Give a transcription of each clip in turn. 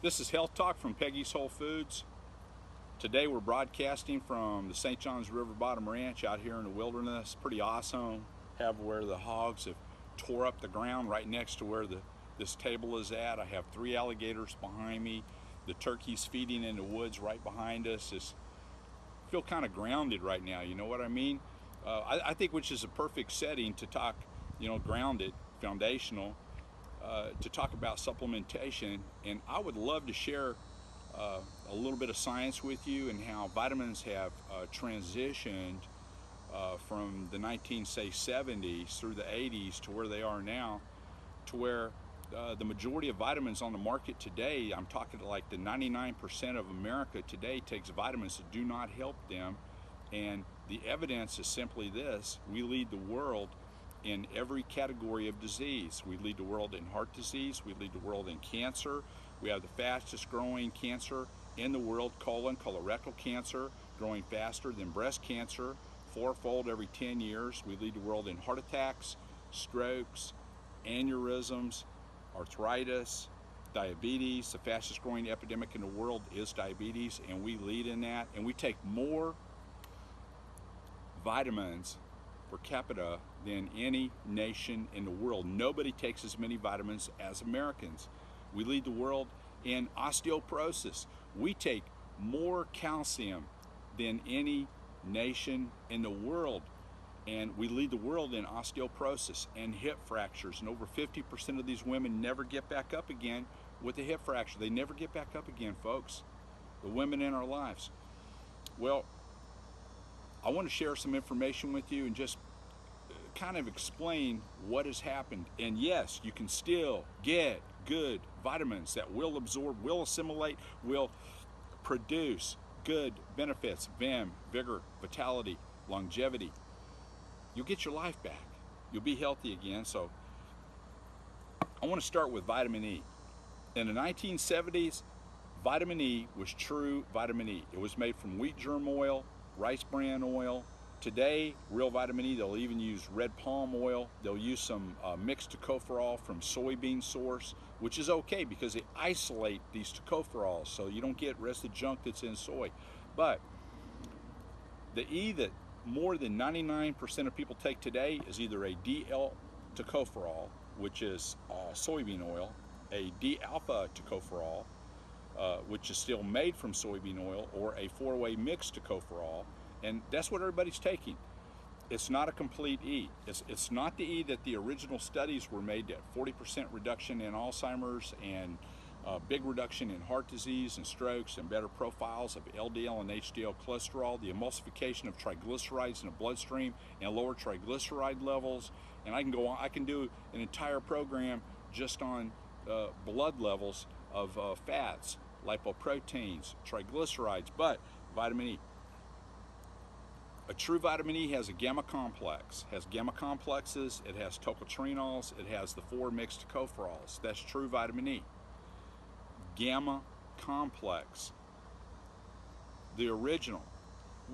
This is Health Talk from Peggy's Whole Foods. Today we're broadcasting from the St. John's River Bottom Ranch out here in the wilderness. Pretty awesome. Have where the hogs have tore up the ground right next to where this table is at. I have 3 alligators behind me. The turkeys feeding in the woods right behind us. I feel kind of grounded right now, you know what I mean? I think which is a perfect setting to talk, grounded, foundational, to talk about supplementation. And I would love to share a little bit of science with you and how vitamins have transitioned from the 1970s through the 80s to where they are now, to where the majority of vitamins on the market today, I'm talking to like the 99% of America today takes vitamins that do not help them. And the evidence is simply this: we lead the world in every category of disease. We lead the world in heart disease, we lead the world in cancer. We have the fastest growing cancer in the world, colorectal cancer, growing faster than breast cancer, 4-fold every 10 years. We lead the world in heart attacks, strokes, aneurysms, arthritis, diabetes. The fastest growing epidemic in the world is diabetes, and we lead in that. And we take more vitamins per capita than any nation in the world. Nobody takes as many vitamins as Americans. We lead the world in osteoporosis. We take more calcium than any nation in the world. And we lead the world in osteoporosis and hip fractures. And over 50% of these women never get back up again with a hip fracture. They never get back up again, folks. The women in our lives. Well, I want to share some information with you and just kind of explain what has happened. And yes, you can still get good vitamins that will absorb, will assimilate, will produce good benefits: vim, vigor, vitality, longevity. You'll get your life back. You'll be healthy again. So I want to start with vitamin E. In the 1970s, vitamin E was true vitamin E. It was made from wheat germ oil, rice bran oil. Today, real vitamin E, they'll even use red palm oil. They'll use some mixed tocopherol from soybean source, which is okay because they isolate these tocopherols so you don't get rest of the junk that's in soy. But the E that more than 99% of people take today is either a D-L tocopherol, which is soybean oil, a D-alpha tocopherol, which is still made from soybean oil, or a 4-way mixed tocopherol. And that's what everybody's taking. It's not a complete E. It's not the E that the original studies were made at 40% reduction in Alzheimer's and big reduction in heart disease and strokes and better profiles of LDL and HDL cholesterol, the emulsification of triglycerides in the bloodstream and lower triglyceride levels. And I can go on, I can do an entire program just on blood levels of fats, lipoproteins, triglycerides. But vitamin E. A true vitamin E has a gamma complex, has gamma complexes, it has tocotrienols, it has the 4 mixed tocopherols. That's true vitamin E. Gamma complex, the original,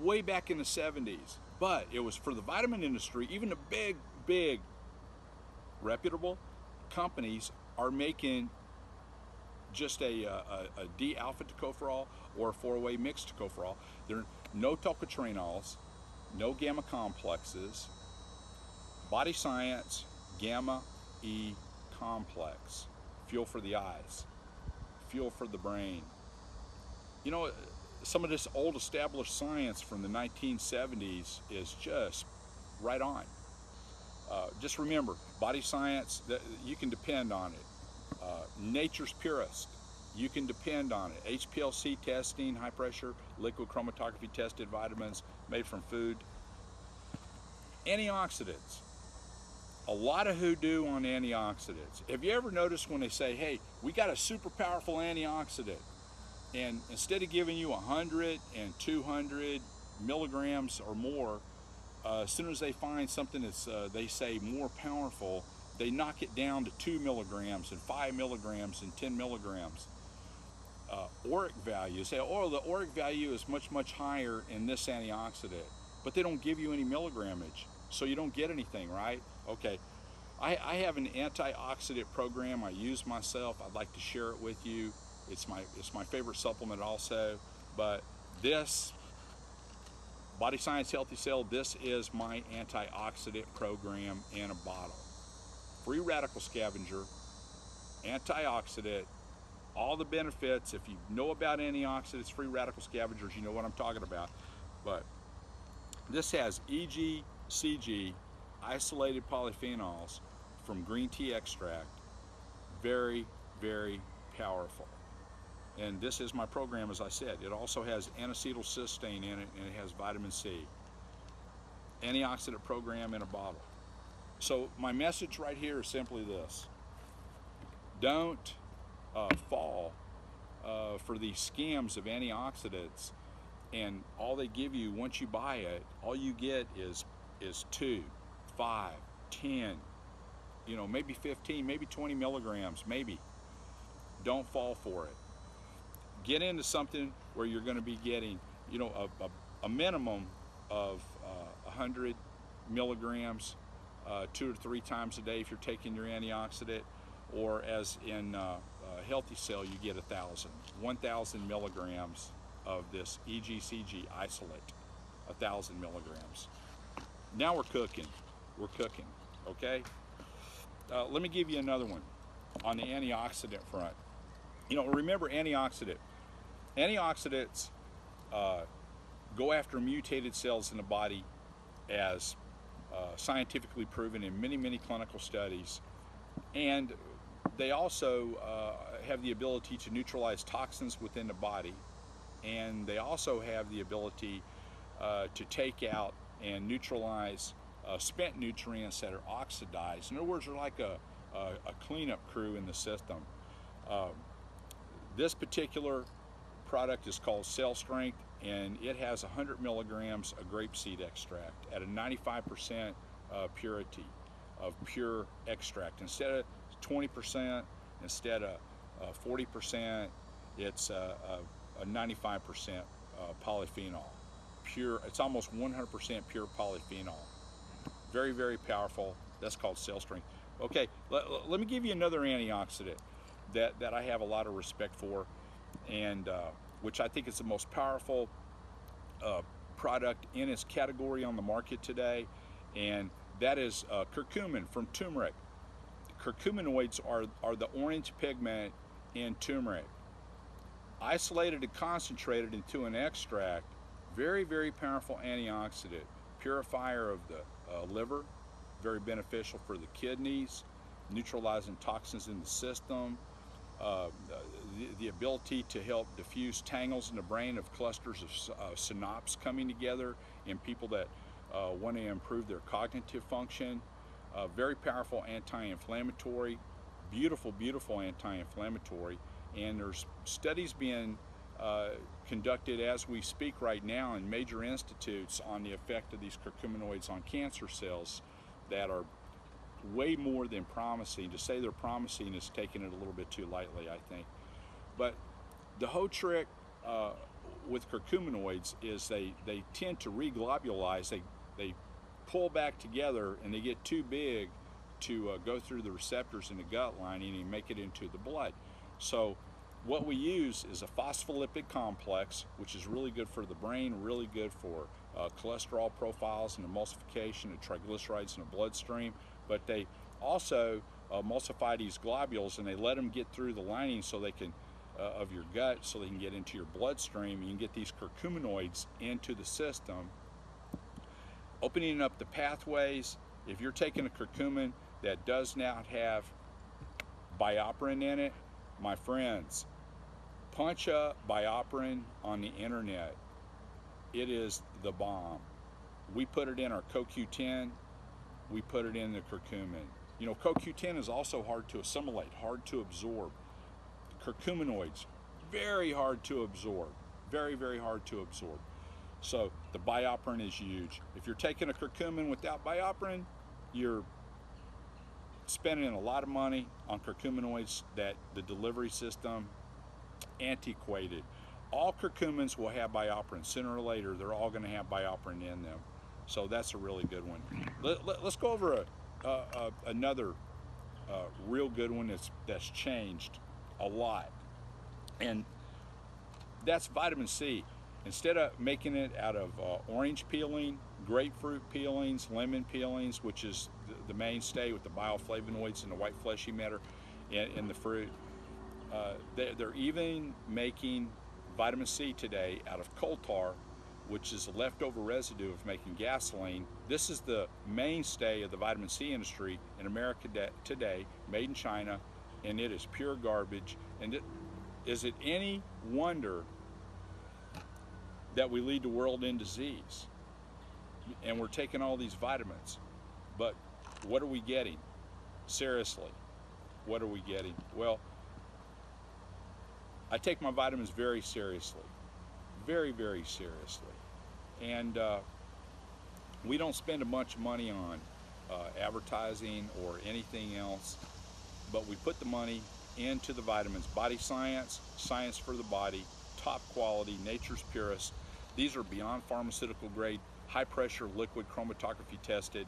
way back in the 70s. But it was for the vitamin industry. Even the big reputable companies are making just a D-alpha tocopherol or a 4-way mixed tocopherol. There are no tocotrienols, no gamma complexes. Body Science Gamma E complex. Fuel for the eyes, fuel for the brain. You know, some of this old established science from the 1970s is just right on. Just remember, Body Science, you can depend on it. Nature's Purest, you can depend on it. HPLC testing, high pressure liquid chromatography tested vitamins made from food. Antioxidants, a lot of hoodoo on antioxidants. Have you ever noticed when they say, hey, we got a super powerful antioxidant, and instead of giving you 100 and 200 milligrams or more, as soon as they find something that's, they say, more powerful, they knock it down to 2 milligrams and 5 milligrams and 10 milligrams. Auric value, say, oh, the auric value is much higher in this antioxidant, but they don't give you any milligrammage, so you don't get anything, right? Okay, I have an antioxidant program I use myself. I'd like to share it with you. It's my favorite supplement also. But this Body Science Healthy Cell, this is my antioxidant program in a bottle. Free radical scavenger, antioxidant, all the benefits. If you know about antioxidants, free radical scavengers, you know what I'm talking about. But this has EG, CG, isolated polyphenols from green tea extract. Very, very powerful. And this is my program, as I said. It also has N-acetylcysteine in it, and it has vitamin C. Antioxidant program in a bottle. So my message right here is simply this. Don't fall for these scams of antioxidants, and all they give you once you buy it, all you get is 2, 5, 10, maybe 15, maybe 20 milligrams, maybe. Don't fall for it. Get into something where you're going to be getting, a minimum of 100 milligrams 2 or 3 times a day if you're taking your antioxidant, or as in Healthy Cell, you get 1,000 milligrams of this EGCG isolate, 1,000 milligrams. Now we're cooking, okay? Let me give you another one on the antioxidant front. Remember antioxidants go after mutated cells in the body, as scientifically proven in many, many clinical studies. And they also have the ability to neutralize toxins within the body. And they also have the ability to take out and neutralize spent nutrients that are oxidized. In other words, they're like a cleanup crew in the system. This particular product is called Cell Strength, and it has 100 milligrams of grapeseed extract at a 95% purity of pure extract. Instead of 20%, instead of 40%, it's a 95% polyphenol. Pure, it's almost 100% pure polyphenol. Very, very powerful. That's called Cell Strength. Okay, let me give you another antioxidant that I have a lot of respect for, and which I think is the most powerful product in its category on the market today, and that is curcumin from turmeric. Curcuminoids are the orange pigment in turmeric. Isolated and concentrated into an extract, very, very powerful antioxidant, purifier of the liver, very beneficial for the kidneys, neutralizing toxins in the system, the ability to help diffuse tangles in the brain of clusters of synapses coming together in people that want to improve their cognitive function. Very powerful anti-inflammatory, beautiful, beautiful anti-inflammatory. And there's studies being conducted as we speak right now in major institutes on the effect of these curcuminoids on cancer cells that are way more than promising. To say they're promising is taking it a little bit too lightly, I think. But the whole trick with curcuminoids is they tend to reglobulize. They pull back together, and they get too big to go through the receptors in the gut lining and make it into the blood. So what we use is a phospholipid complex, which is really good for the brain, really good for cholesterol profiles and emulsification of triglycerides in the bloodstream. But they also emulsify these globules, and they let them get through the lining so they can of your gut, so they can get into your bloodstream. You can get these curcuminoids into the system, opening up the pathways. If you're taking a curcumin that does not have BioPerine in it, my friends, punch up BioPerine on the internet. It is the bomb. We put it in our CoQ10. We put it in the curcumin. CoQ10 is also hard to assimilate, hard to absorb. Curcuminoids, very hard to absorb, very, very hard to absorb. So the BioPerine is huge. If you're taking a curcumin without BioPerine, you're spending a lot of money on curcuminoids that the delivery system antiquated. All curcumins will have BioPerine. Sooner or later, they're all going to have BioPerine in them. So that's a really good one. Let's go over another real good one that's changed a lot. And that's vitamin C. Instead of making it out of orange peeling, grapefruit peelings, lemon peelings, which is the mainstay with the bioflavonoids and the white fleshy matter in the fruit, they're even making vitamin C today out of coal tar, which is a leftover residue of making gasoline. This is the mainstay of the vitamin C industry in America today, made in China, and it is pure garbage. And is it any wonder that we lead the world in disease? And we're taking all these vitamins, but what are we getting? Seriously, what are we getting? Well, I take my vitamins very seriously, very, very seriously. And we don't spend a bunch of money on advertising or anything else, but we put the money into the vitamins. Body science, science for the body, top quality, nature's purest. These are beyond pharmaceutical grade, high pressure liquid chromatography tested.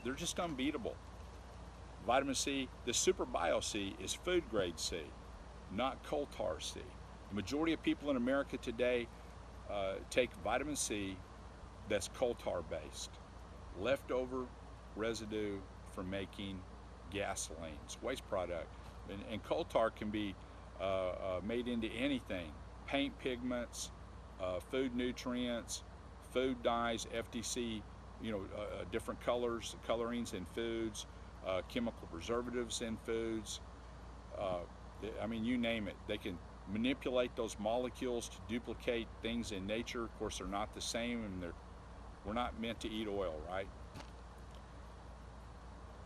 They're just unbeatable. Vitamin C, the Super Bio C is food grade C, not coal tar C. The majority of people in America today take vitamin C that's coal tar based, leftover residue from making gasolines, waste product. And coal tar can be made into anything: paint pigments, food nutrients, food dyes, FTC, different colors, colorings in foods, chemical preservatives in foods. I mean, you name it. They can manipulate those molecules to duplicate things in nature. Of course, they're not the same, and we're not meant to eat oil, right?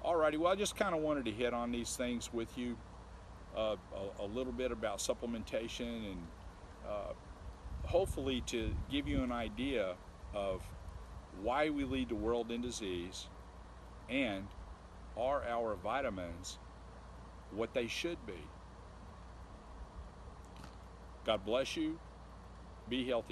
Alrighty, well, I just kind of wanted to hit on these things with you, a little bit about supplementation, and hopefully to give you an idea of why we lead the world in disease, and are our vitamins what they should be. God bless you. Be healthy.